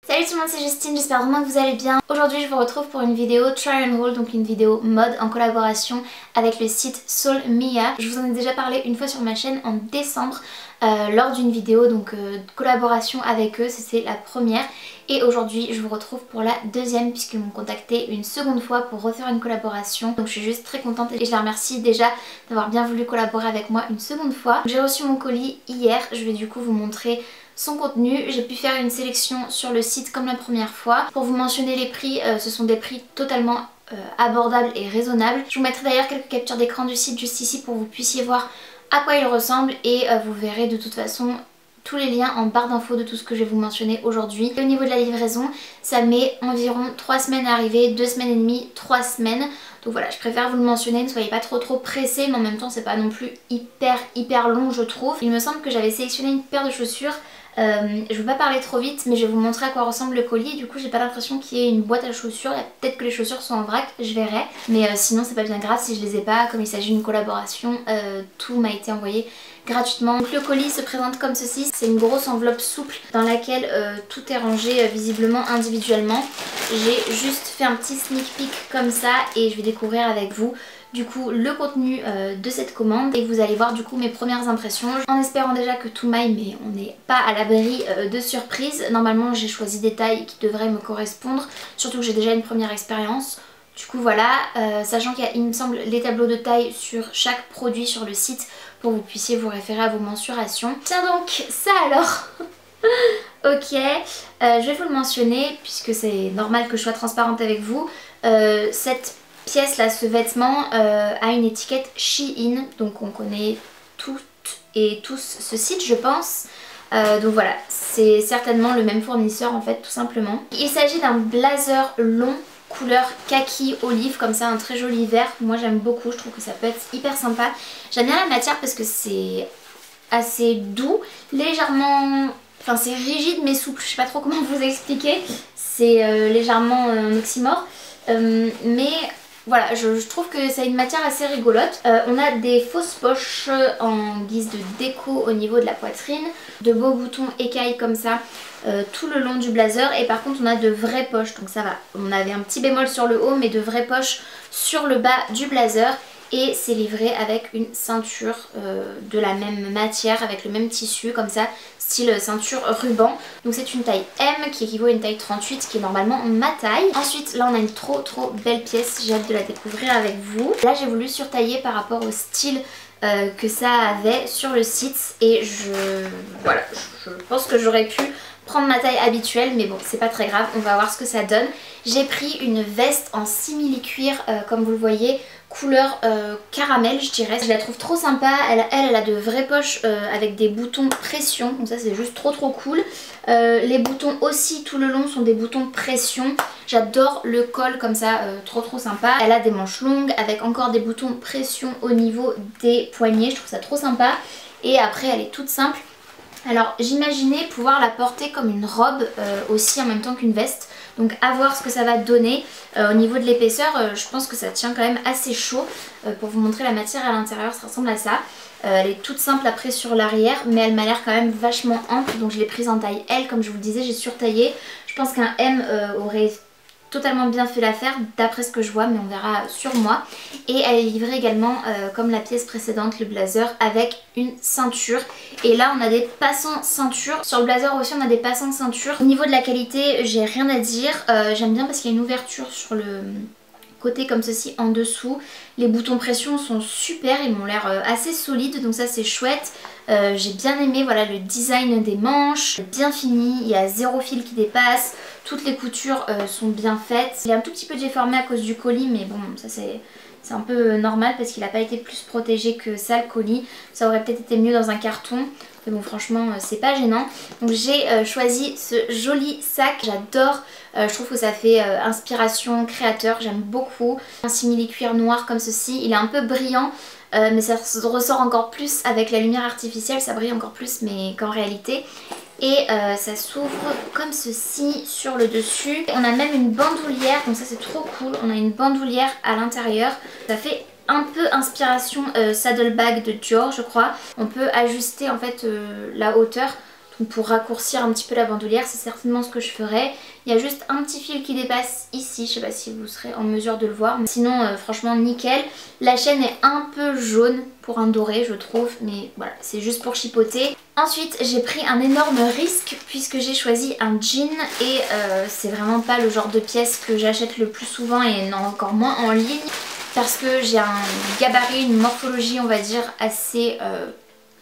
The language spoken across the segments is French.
Salut tout le monde, c'est Justine, j'espère vraiment que vous allez bien. Aujourd'hui je vous retrouve pour une vidéo try and haul, donc une vidéo mode en collaboration avec le site Sol Mia. Je vous en ai déjà parlé une fois sur ma chaîne en décembre lors d'une vidéo de collaboration avec eux, c'était la première. Et aujourd'hui je vous retrouve pour la deuxième puisqu'ils m'ont contacté une seconde fois pour refaire une collaboration. Donc je suis juste très contente et je les remercie déjà d'avoir bien voulu collaborer avec moi une seconde fois. J'ai reçu mon colis hier, je vais du coup vous montrer son contenu. J'ai pu faire une sélection sur le site comme la première fois. Pour vous mentionner les prix, ce sont des prix totalement abordables et raisonnables. Je vous mettrai d'ailleurs quelques captures d'écran du site juste ici pour que vous puissiez voir à quoi il ressemble et vous verrez de toute façon tous les liens en barre d'infos de tout ce que je vais vous mentionner aujourd'hui. Au niveau de la livraison, ça met environ 3 semaines à arriver, 2 semaines et demie, 3 semaines. Donc voilà, je préfère vous le mentionner, ne soyez pas trop pressés, mais en même temps c'est pas non plus hyper long je trouve. Il me semble que j'avais sélectionné une paire de chaussures. Je veux pas parler trop vite mais je vais vous montrer à quoi ressemble le colis. Du coup j'ai pas l'impression qu'il y ait une boîte à chaussures. Peut-être que les chaussures sont en vrac, je verrai. Mais sinon c'est pas bien grave si je les ai pas. Comme il s'agit d'une collaboration, tout m'a été envoyé gratuitement. Donc le colis se présente comme ceci. C'est une grosse enveloppe souple dans laquelle tout est rangé visiblement individuellement. J'ai juste fait un petit sneak peek comme ça et je vais découvrir avec vous du coup le contenu de cette commande et vous allez voir du coup mes premières impressions en espérant déjà que tout m'aille, mais on n'est pas à l'abri de surprises. Normalement j'ai choisi des tailles qui devraient me correspondre, surtout que j'ai déjà une première expérience. Du coup voilà, sachant qu'il y a il me semble les tableaux de taille sur chaque produit sur le site pour que vous puissiez vous référer à vos mensurations. Tiens donc ça alors. Ok, je vais vous le mentionner puisque c'est normal que je sois transparente avec vous. Cette pièce là, ce vêtement a une étiquette Shein, donc on connaît toutes et tous ce site je pense. Donc voilà, c'est certainement le même fournisseur en fait tout simplement. Il s'agit d'un blazer long couleur kaki olive comme ça, un très joli vert. Moi j'aime beaucoup, je trouve que ça peut être hyper sympa. J'aime bien la matière parce que c'est assez doux, légèrement... Enfin c'est rigide mais souple, je sais pas trop comment vous expliquer. C'est légèrement un oxymore. Mais voilà, je trouve que ça a une matière assez rigolote. On a des fausses poches en guise de déco au niveau de la poitrine. De beaux boutons écailles comme ça tout le long du blazer. Et par contre on a de vraies poches, donc ça va. On avait un petit bémol sur le haut mais de vraies poches sur le bas du blazer. Et c'est livré avec une ceinture de la même matière, avec le même tissu comme ça, style ceinture ruban. Donc c'est une taille M qui équivaut à une taille 38 qui est normalement ma taille. Ensuite là on a une trop belle pièce, j'ai hâte de la découvrir avec vous. Là j'ai voulu surtailler par rapport au style que ça avait sur le site. Et voilà, je pense que j'aurais pu prendre ma taille habituelle, mais bon c'est pas très grave, on va voir ce que ça donne. J'ai pris une veste en simili-cuir comme vous le voyez, couleur caramel je dirais. Je la trouve trop sympa, elle a de vraies poches avec des boutons pression, donc ça c'est juste trop cool. Les boutons aussi tout le long sont des boutons pression. J'adore le col comme ça, trop sympa. Elle a des manches longues avec encore des boutons pression au niveau des poignets, je trouve ça trop sympa. Et après elle est toute simple. Alors j'imaginais pouvoir la porter comme une robe aussi en même temps qu'une veste. Donc à voir ce que ça va donner. Au niveau de l'épaisseur, je pense que ça tient quand même assez chaud. Pour vous montrer la matière à l'intérieur, ça ressemble à ça. Elle est toute simple après sur l'arrière, mais elle m'a l'air quand même vachement ample. Donc je l'ai prise en taille L, comme je vous le disais, j'ai surtaillé. Je pense qu'un M aurait totalement bien fait l'affaire d'après ce que je vois, mais on verra sur moi. Et elle est livrée également comme la pièce précédente, le blazer, avec une ceinture. Et là on a des passants ceinture. Sur le blazer aussi on a des passants ceinture. Au niveau de la qualité j'ai rien à dire, j'aime bien parce qu'il y a une ouverture sur le côté comme ceci en dessous. Les boutons pression sont super, ils m'ont l'air assez solides, donc ça c'est chouette. J'ai bien aimé voilà, le design des manches, bien fini, il y a 0 fil qui dépasse, toutes les coutures sont bien faites. Il est un tout petit peu déformé à cause du colis, mais bon ça c'est un peu normal parce qu'il n'a pas été plus protégé que ça le colis. Ça aurait peut-être été mieux dans un carton. Mais bon franchement c'est pas gênant. Donc j'ai choisi ce joli sac, j'adore. Je trouve que ça fait inspiration créateur, j'aime beaucoup. Un simili-cuir noir comme ceci, il est un peu brillant. Mais ça ressort encore plus avec la lumière artificielle, ça brille encore plus mais qu'en réalité. Et ça s'ouvre comme ceci sur le dessus. On a même une bandoulière, donc ça c'est trop cool. On a une bandoulière à l'intérieur. Ça fait un peu inspiration saddlebag de Dior je crois. On peut ajuster en fait la hauteur. Donc pour raccourcir un petit peu la bandoulière, c'est certainement ce que je ferais. Il y a juste un petit fil qui dépasse ici, je sais pas si vous serez en mesure de le voir. Mais sinon franchement nickel. La chaîne est un peu jaune pour un doré je trouve, mais voilà, c'est juste pour chipoter. Ensuite j'ai pris un énorme risque puisque j'ai choisi un jean et c'est vraiment pas le genre de pièce que j'achète le plus souvent et non encore moins en ligne. Parce que j'ai un gabarit, une morphologie on va dire assez...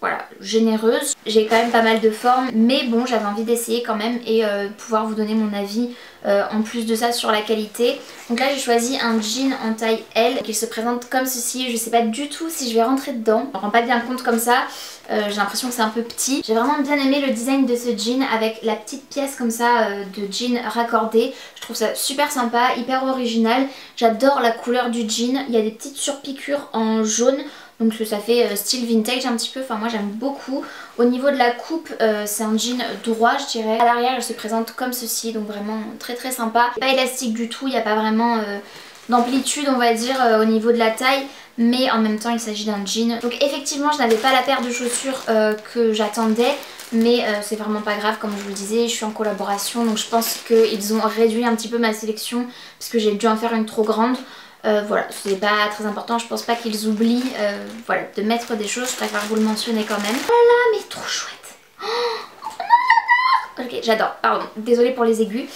voilà, généreuse. J'ai quand même pas mal de formes, mais bon, j'avais envie d'essayer quand même et pouvoir vous donner mon avis en plus de ça sur la qualité. Donc là j'ai choisi un jean en taille L qui se présente comme ceci. Je sais pas du tout si je vais rentrer dedans, je me rends pas bien compte comme ça. J'ai l'impression que c'est un peu petit. J'ai vraiment bien aimé le design de ce jean avec la petite pièce comme ça de jean raccordée. Je trouve ça super sympa, hyper original. J'adore la couleur du jean. Il y a des petites surpiqûres en jaune. Donc ça fait style vintage un petit peu, enfin moi j'aime beaucoup. Au niveau de la coupe, c'est un jean droit je dirais. À l'arrière elle se présente comme ceci, donc vraiment très très sympa. Pas élastique du tout, il n'y a pas vraiment d'amplitude on va dire au niveau de la taille. Mais en même temps il s'agit d'un jean. Donc effectivement je n'avais pas la paire de chaussures que j'attendais. Mais c'est vraiment pas grave, comme je vous le disais, je suis en collaboration. Donc je pense qu'ils ont réduit un petit peu ma sélection parce que j'ai dû en faire une trop grande. Voilà, c'est pas très important, je pense pas qu'ils oublient voilà, de mettre des choses, je préfère vous le mentionner quand même. Voilà, mais trop chouette. Ok, j'adore, pardon, désolée pour les aigus.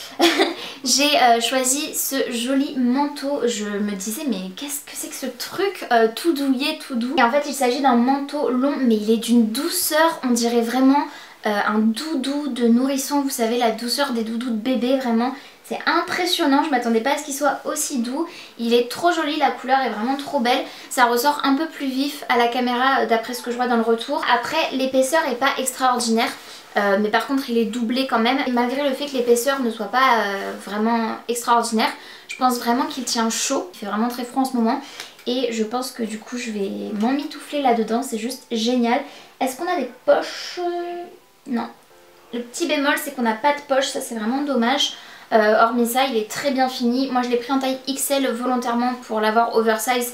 J'ai choisi ce joli manteau. Je me disais mais qu'est-ce que c'est que ce truc tout douillet, tout doux. Et en fait il s'agit d'un manteau long mais il est d'une douceur, on dirait vraiment un doudou de nourrisson. Vous savez la douceur des doudous de bébé vraiment. C'est impressionnant, je m'attendais pas à ce qu'il soit aussi doux. Il est trop joli, la couleur est vraiment trop belle. Ça ressort un peu plus vif à la caméra d'après ce que je vois dans le retour. Après l'épaisseur est pas extraordinaire. Mais par contre il est doublé quand même. Et malgré le fait que l'épaisseur ne soit pas vraiment extraordinaire, je pense vraiment qu'il tient chaud. Il fait vraiment très froid en ce moment. Et je pense que du coup je vais m'emmitoufler là-dedans, c'est juste génial. Est-ce qu'on a des poches? Non. Le petit bémol c'est qu'on n'a pas de poche, ça c'est vraiment dommage. Hormis ça il est très bien fini. Moi je l'ai pris en taille XL volontairement pour l'avoir oversize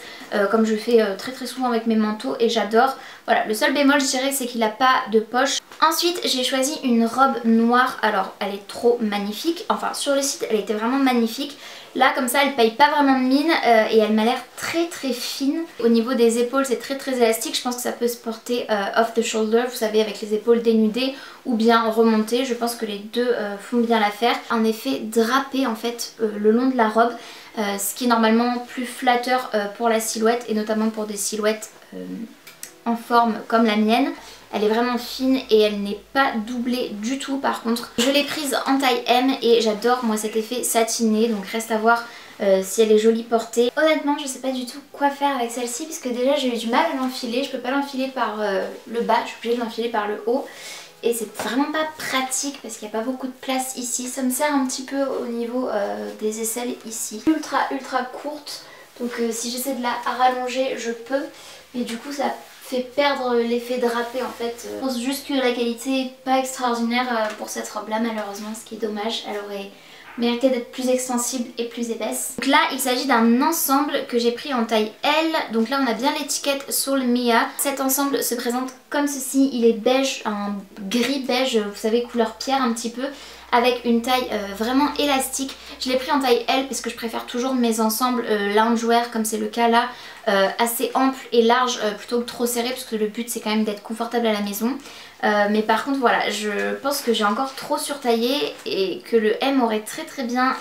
comme je fais très très souvent avec mes manteaux et j'adore. Voilà, le seul bémol je dirais c'est qu'il n'a pas de poche. Ensuite j'ai choisi une robe noire. Alors elle est trop magnifique, enfin sur le site elle était vraiment magnifique. Là comme ça elle paye pas vraiment de mine et elle m'a l'air très très fine. Au niveau des épaules c'est très très élastique, je pense que ça peut se porter off the shoulder, vous savez avec les épaules dénudées ou bien remontées. Je pense que les deux font bien l'affaire. En effet drapé en fait le long de la robe, ce qui est normalement plus flatteur pour la silhouette et notamment pour des silhouettes en forme comme la mienne. Elle est vraiment fine et elle n'est pas doublée du tout par contre. Je l'ai prise en taille M et j'adore moi cet effet satiné, donc reste à voir si elle est jolie portée. Honnêtement je sais pas du tout quoi faire avec celle-ci puisque déjà j'ai eu du mal à l'enfiler. Je peux pas l'enfiler par le bas, je suis obligée de l'enfiler par le haut. Et c'est vraiment pas pratique parce qu'il n'y a pas beaucoup de place ici. Ça me sert un petit peu au niveau des aisselles ici. Ultra courte, donc si j'essaie de la rallonger je peux. Mais du coup ça fait perdre l'effet drapé en fait. Je pense juste que la qualité n'est pas extraordinaire pour cette robe là malheureusement, ce qui est dommage. Elle aurait mérité d'être plus extensible et plus épaisse. Donc là il s'agit d'un ensemble que j'ai pris en taille L. Donc là on a bien l'étiquette Soul Mia. Cet ensemble se présente comme ceci. Il est beige, un gris beige, vous savez couleur pierre un petit peu, avec une taille vraiment élastique. Je l'ai pris en taille L parce que je préfère toujours mes ensembles loungewear comme c'est le cas là, assez ample et large plutôt que trop serré parce que le but c'est quand même d'être confortable à la maison. Mais par contre voilà, je pense que j'ai encore trop surtaillé et que le M aurait très très bien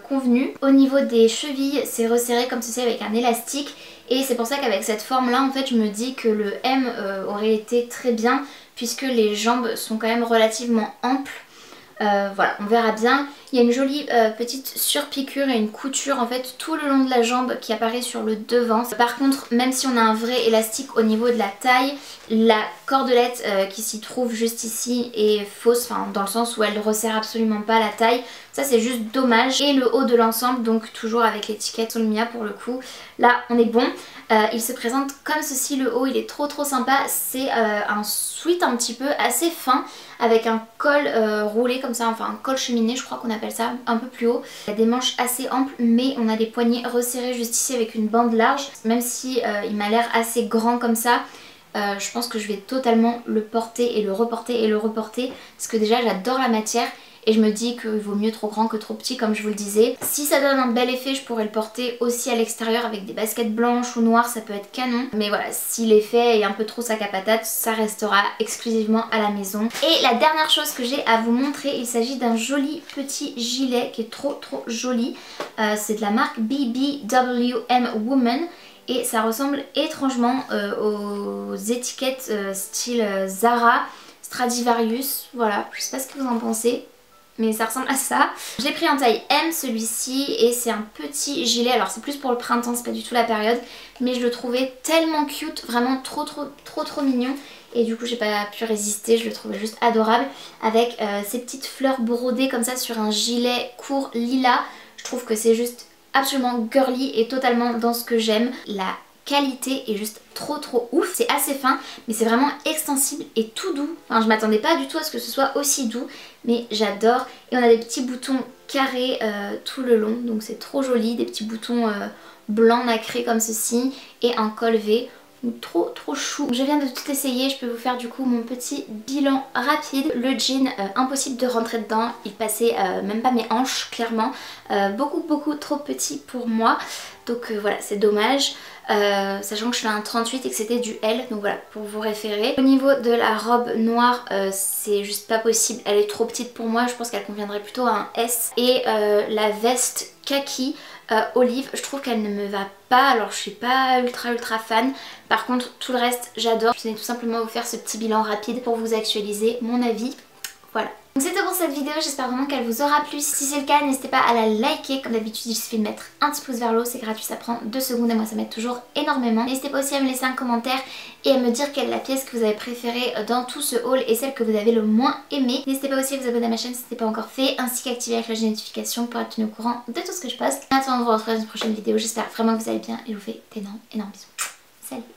convenu. Au niveau des chevilles c'est resserré comme ceci avec un élastique et c'est pour ça qu'avec cette forme là en fait je me dis que le M aurait été très bien puisque les jambes sont quand même relativement amples. Voilà, on verra bien. Il y a une jolie petite surpiqûre et une couture en fait tout le long de la jambe qui apparaît sur le devant. Par contre, même si on a un vrai élastique au niveau de la taille, la cordelette qui s'y trouve juste ici est fausse, enfin dans le sens où elle ne resserre absolument pas la taille. Ça c'est juste dommage. Et le haut de l'ensemble, donc toujours avec l'étiquette Soul Mia pour le coup, là on est bon. Il se présente comme ceci, le haut il est trop sympa. C'est un sweat un petit peu assez fin avec un col roulé comme ça, enfin un col cheminé je crois qu'on appelle ça, un peu plus haut. Il y a des manches assez amples mais on a des poignets resserrés juste ici avec une bande large. Même si il m'a l'air assez grand comme ça, je pense que je vais totalement le porter et le reporter et le reporter parce que déjà j'adore la matière et je me dis qu'il vaut mieux trop grand que trop petit comme je vous le disais. Si ça donne un bel effet, je pourrais le porter aussi à l'extérieur avec des baskets blanches ou noires, ça peut être canon. Mais voilà, si l'effet est un peu trop sac à patate, ça restera exclusivement à la maison. Et la dernière chose que j'ai à vous montrer, il s'agit d'un joli petit gilet qui est trop joli. C'est de la marque BBWM Woman. Et ça ressemble étrangement aux étiquettes style Zara, Stradivarius, voilà, je sais pas ce que vous en pensez, mais ça ressemble à ça. J'ai pris en taille M celui-ci et c'est un petit gilet, alors c'est plus pour le printemps, c'est pas du tout la période, mais je le trouvais tellement cute, vraiment trop mignon. Et du coup j'ai pas pu résister, je le trouvais juste adorable avec ces petites fleurs brodées comme ça sur un gilet court lilas. Je trouve que c'est juste absolument girly et totalement dans ce que j'aime. La qualité est juste trop ouf. C'est assez fin mais c'est vraiment extensible et tout doux. Enfin je m'attendais pas du tout à ce que ce soit aussi doux mais j'adore. Et on a des petits boutons carrés tout le long donc c'est trop joli. Des petits boutons blancs nacrés comme ceci et un col V. Trop chou. Je viens de tout essayer, je peux vous faire du coup mon petit bilan rapide. Le jean, impossible de rentrer dedans, il passait même pas mes hanches clairement. Beaucoup trop petit pour moi, donc voilà c'est dommage. Sachant que je fais un 38 et que c'était du L, donc voilà pour vous référer. Au niveau de la robe noire, c'est juste pas possible, elle est trop petite pour moi, je pense qu'elle conviendrait plutôt à un S. Et la veste kaki olive, je trouve qu'elle ne me va pas, alors je suis pas ultra fan. Par contre tout le reste j'adore. Je tenais tout simplement vous faire ce petit bilan rapide pour vous actualiser mon avis. Voilà. Donc c'est tout pour cette vidéo, j'espère vraiment qu'elle vous aura plu. Si c'est le cas, n'hésitez pas à la liker. Comme d'habitude, il suffit de mettre un petit pouce vers le haut, c'est gratuit, ça prend 2 secondes et moi ça m'aide toujours énormément. N'hésitez pas aussi à me laisser un commentaire et à me dire quelle est la pièce que vous avez préférée dans tout ce haul et celle que vous avez le moins aimée. N'hésitez pas aussi à vous abonner à ma chaîne si ce n'est pas encore fait, ainsi qu'à activer la cloche de notification pour être tenu au courant de tout ce que je poste. En attendant de vous retrouver dans une prochaine vidéo, j'espère vraiment que vous allez bien et je vous fais d'énormes bisous. Salut!